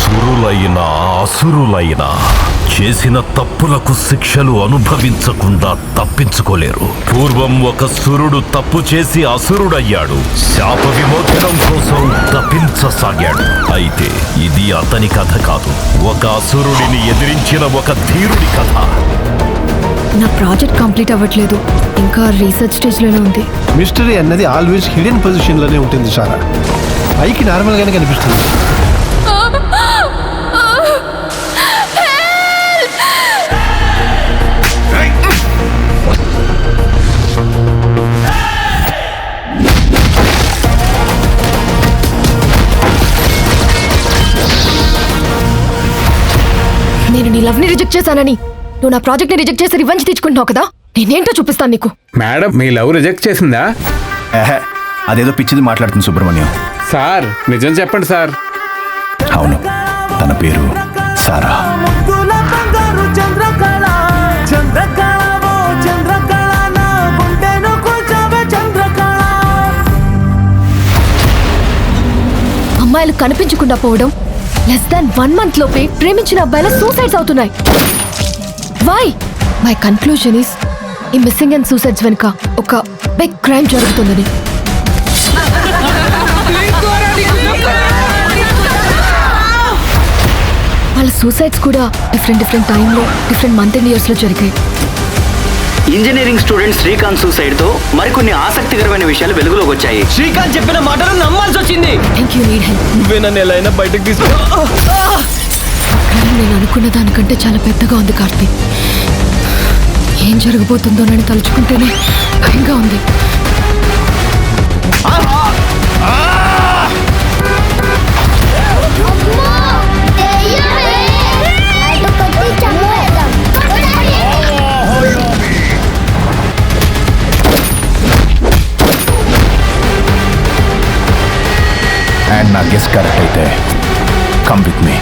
సురులైన అసురులైన చేసిన తప్పులకు శిక్షలు అనుభవించకుండా తప్పించుకోలేరు. పూర్వం ఒక సురుడు తప్పు చేసి అసురుడయ్యాడు. శాప విమోచనం కోసం తప్పించసాగాడు. అయితే ఇది అతని కథ కాదు, ఒక అసురుడిని ఎదిరించిన ఒక ధీరుడి కథ. నా ప్రాజెక్ట్ కంప్లీట్ అవ్వట్లేదు, ఇంకా రీసెర్చ్ స్టేజ్లోనే ఉంది. మిస్టరీ అన్నది ఆల్వేస్ హిడెన్ పొజిషన్లోనే ఉంటుంది సారా, పైకి నార్మల్గానే కనిపిస్తుంది. నేను నీ లవ్ ని రిజెక్ట్ చేశానని నువ్వు నా ప్రాజెక్ట్ ని రిజెక్ట్ చేసి రివెంజ్ తెచ్చుకుంటున్నావు కదా, నేనేంటో చూపిస్తాను నీకు. మేడం, మీ లవ్ రిజెక్ట్ చేసిందా? అదేదో పిచ్చిది మాట్లాడుతుంది సుబ్రహ్మణ్యం. సార్ నిజం చెప్పండి సార్. అవును, తన పేరు సారా. అమ్మాయిలు కనిపించకుండా పోవడం, less than 1 month లోపే ప్రేమించిన అబ్బాయిల సూసైడ్స్ అవుతున్నాయి. వై? మై కన్క్లూజన్ ఈస్ ఈ మిస్సింగ్ అండ్ సూసైడ్స్ వెనుక ఒక బిగ్ క్రైమ్ జరుగుతుందని. వాళ్ళ సూసైడ్స్ కూడా డిఫరెంట్ టైంలో, డిఫరెంట్ మంత్ అండ్ ఇయర్స్లో జరిగాయి. ఇంజనీరింగ్ స్టూడెంట్ శ్రీకాంత్ సూసైడ్ తో మరికొన్ని ఆసక్తికరమైన విషయాలు వెలుగులోకి వచ్చాయి. శ్రీకాంత్ చెప్పిన మాటలు నమ్మాల్సి వచ్చింది. Thank you, need help. నువ్వే నన్ను ఎలా అయినా బయటకు తీసుకో. నేను అనుకున్న దానికంటే చాలా పెద్దగా ఉంది కార్తీక్. ఏం జరగబోతుందోనని తలుచుకుంటేనే భయంగా ఉంది. అండ్ నా గెస్ కరెక్ట్ అయితే కమ్ విత్ మీ.